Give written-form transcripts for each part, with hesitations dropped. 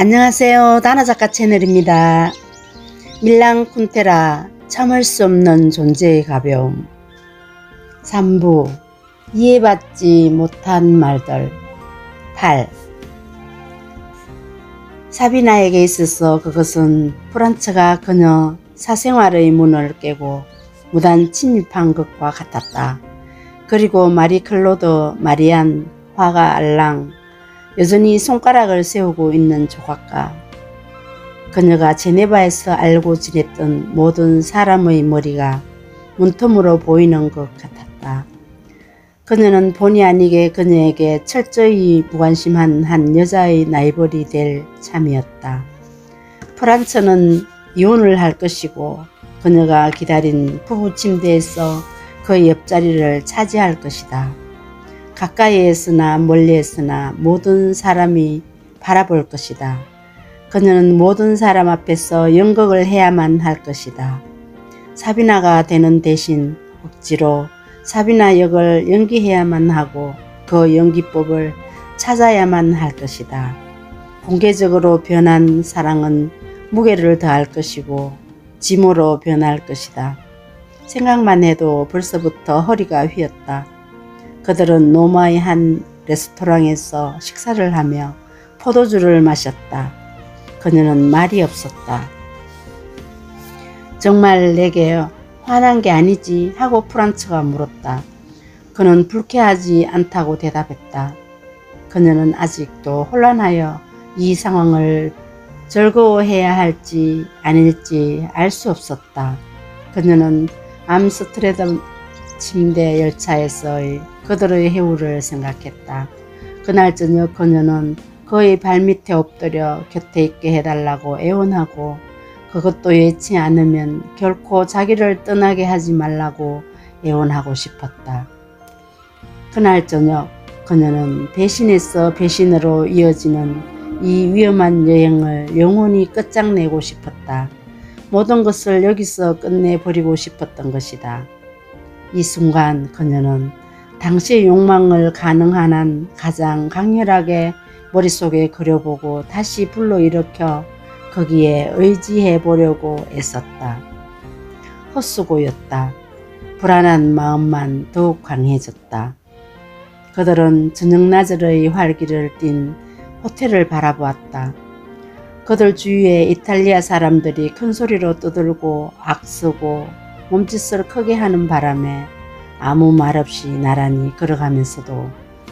안녕하세요. 다나작가 채널입니다. 밀랑 쿤테라 참을 수 없는 존재의 가벼움 3부 이해받지 못한 말들 8 사비나에게 있어서 그것은 프란츠가 그녀 사생활의 문을 깨고 무단 침입한 것과 같았다. 그리고 마리 클로드, 마리안, 화가 알랑 여전히 손가락을 세우고 있는 조각가, 그녀가 제네바에서 알고 지냈던 모든 사람의 머리가 문틈으로 보이는 것 같았다. 그녀는 본의 아니게 그녀에게 철저히 무관심한 한 여자의 라이벌이 될 참이었다. 프란츠는 이혼을 할 것이고 그녀가 기다린 부부 침대에서 그 옆자리를 차지할 것이다. 가까이에서나 멀리에서나 모든 사람이 바라볼 것이다. 그녀는 모든 사람 앞에서 연극을 해야만 할 것이다. 사비나가 되는 대신 억지로 사비나 역을 연기해야만 하고 그 연기법을 찾아야만 할 것이다. 공개적으로 변한 사랑은 무게를 더할 것이고 짐으로 변할 것이다. 생각만 해도 벌써부터 허리가 휘었다. 그들은 로마의 한 레스토랑에서 식사를 하며 포도주를 마셨다. 그녀는 말이 없었다. 정말 내게 화난 게 아니지 하고 프란츠가 물었다. 그는 불쾌하지 않다고 대답했다. 그녀는 아직도 혼란하여 이 상황을 즐거워해야 할지 아닐지 알 수 없었다. 그녀는 암스테르담 침대 열차에서의 그들의 해우를 생각했다. 그날 저녁 그녀는 그의 발밑에 엎드려 곁에 있게 해달라고 애원하고 그것도 예치 않으면 결코 자기를 떠나게 하지 말라고 애원하고 싶었다. 그날 저녁 그녀는 배신에서 배신으로 이어지는 이 위험한 여행을 영원히 끝장내고 싶었다. 모든 것을 여기서 끝내버리고 싶었던 것이다. 이 순간 그녀는 당시의 욕망을 가능한 한 가장 강렬하게 머릿속에 그려보고 다시 불러일으켜 거기에 의지해 보려고 애썼다. 헛수고였다. 불안한 마음만 더욱 강해졌다. 그들은 저녁나절의 활기를 띤 호텔을 바라보았다. 그들 주위에 이탈리아 사람들이 큰 소리로 떠들고 악쓰고 몸짓을 크게 하는 바람에 아무 말 없이 나란히 걸어가면서도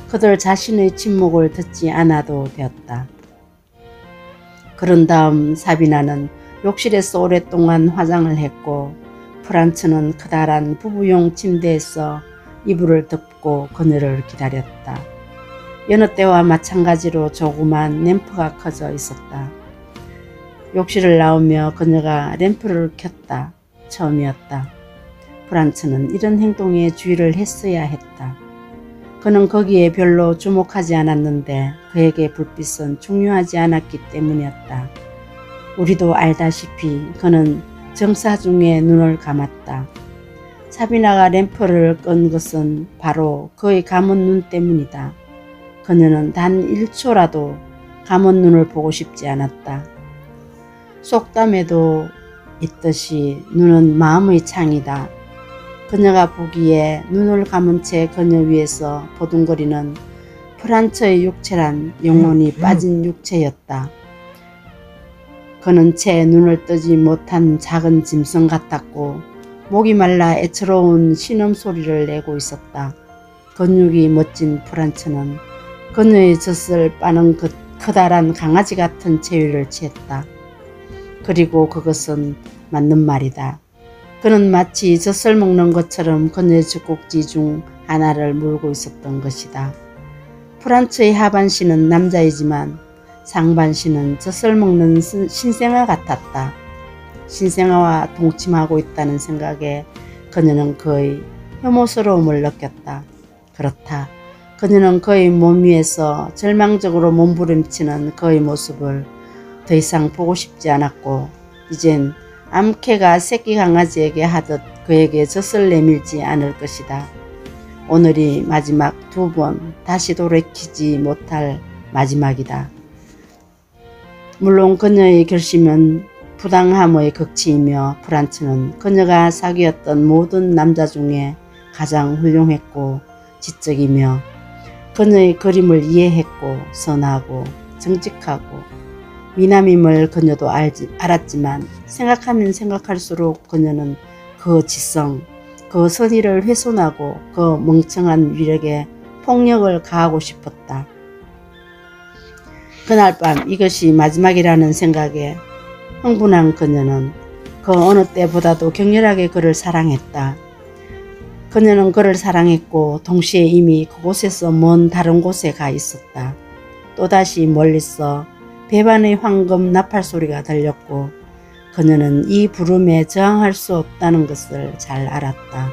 그들 자신의 침묵을 듣지 않아도 되었다. 그런 다음 사비나는 욕실에서 오랫동안 화장을 했고 프란츠는 커다란 부부용 침대에서 이불을 덮고 그녀를 기다렸다. 여느 때와 마찬가지로 조그만 램프가 켜져 있었다. 욕실을 나오며 그녀가 램프를 켰다. 처음이었다. 프란츠는 이런 행동에 주의를 했어야 했다. 그는 거기에 별로 주목하지 않았는데 그에게 불빛은 중요하지 않았기 때문이었다. 우리도 알다시피 그는 정사 중에 눈을 감았다. 사비나가 램프를 끈 것은 바로 그의 감은 눈 때문이다. 그녀는 단 1초라도 감은 눈을 보고 싶지 않았다. 속담에도 있듯이 눈은 마음의 창이다. 그녀가 보기에 눈을 감은 채 그녀 위에서 보둥거리는 프란츠의 육체란 영혼이 빠진 육체였다. 그는 채 눈을 뜨지 못한 작은 짐승 같았고 목이 말라 애처로운 신음소리를 내고 있었다. 근육이 멋진 프란츠는 그녀의 젖을 빠는 그 커다란 강아지 같은 체위를 취했다. 그리고 그것은 맞는 말이다. 그는 마치 젖을 먹는 것처럼 그녀의 젖꼭지 중 하나를 물고 있었던 것이다. 프란츠의 하반신은 남자이지만 상반신은 젖을 먹는 신생아 같았다. 신생아와 동침하고 있다는 생각에 그녀는 그의 혐오스러움을 느꼈다. 그렇다. 그녀는 그의 몸 위에서 절망적으로 몸부림치는 그의 모습을 더 이상 보고 싶지 않았고 이젠 암캐가 새끼 강아지에게 하듯 그에게 젖을 내밀지 않을 것이다. 오늘이 마지막 2번 다시 돌이키지 못할 마지막이다. 물론 그녀의 결심은 부당함의 극치이며 프란츠는 그녀가 사귀었던 모든 남자 중에 가장 훌륭했고 지적이며 그녀의 그림을 이해했고 선하고 정직하고 미남임을 그녀도 알았지만 생각하면 생각할수록 그녀는 그 지성, 그 선의를 훼손하고 그 멍청한 위력에 폭력을 가하고 싶었다. 그날 밤 이것이 마지막이라는 생각에 흥분한 그녀는 그 어느 때보다도 격렬하게 그를 사랑했다. 그녀는 그를 사랑했고 동시에 이미 그곳에서 먼 다른 곳에 가 있었다. 또다시 멀리서 배반의 황금 나팔 소리가 들렸고 그녀는 이 부름에 저항할 수 없다는 것을 잘 알았다.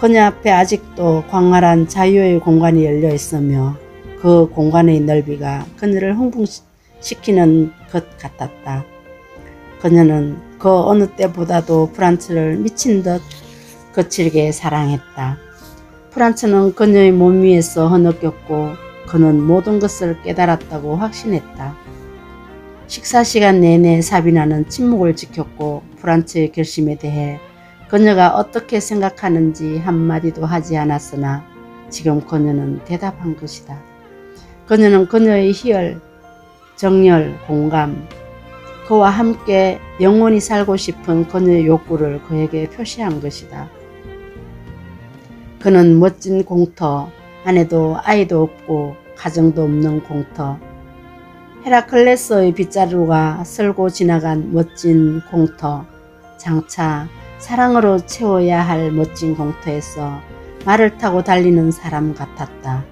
그녀 앞에 아직도 광활한 자유의 공간이 열려 있으며 그 공간의 넓이가 그녀를 흥분시키는 것 같았다. 그녀는 그 어느 때보다도 프란츠를 미친 듯 거칠게 사랑했다. 프란츠는 그녀의 몸 위에서 흐느꼈고 그는 모든 것을 깨달았다고 확신했다. 식사 시간 내내 사비나는 침묵을 지켰고 프란츠의 결심에 대해 그녀가 어떻게 생각하는지 한마디도 하지 않았으나 지금 그녀는 대답한 것이다. 그녀는 그녀의 희열, 정열, 공감, 그와 함께 영원히 살고 싶은 그녀의 욕구를 그에게 표시한 것이다. 그는 멋진 공터, 아내도 아이도 없고 가정도 없는 공터, 헤라클레스의 빗자루가 쓸고 지나간 멋진 공터, 장차 사랑으로 채워야 할 멋진 공터에서 말을 타고 달리는 사람 같았다.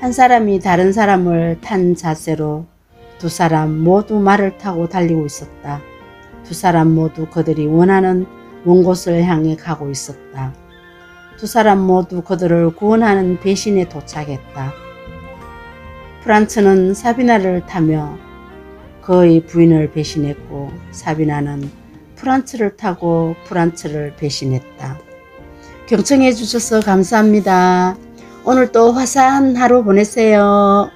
한 사람이 다른 사람을 탄 자세로 두 사람 모두 말을 타고 달리고 있었다. 두 사람 모두 그들이 원하는 먼 곳을 향해 가고 있었다. 두 사람 모두 그들을 구원하는 배신에 도착했다. 프란츠는 사비나를 타며 그의 부인을 배신했고 사비나는 프란츠를 타고 프란츠를 배신했다. 경청해 주셔서 감사합니다. 오늘도 화사한 하루 보내세요.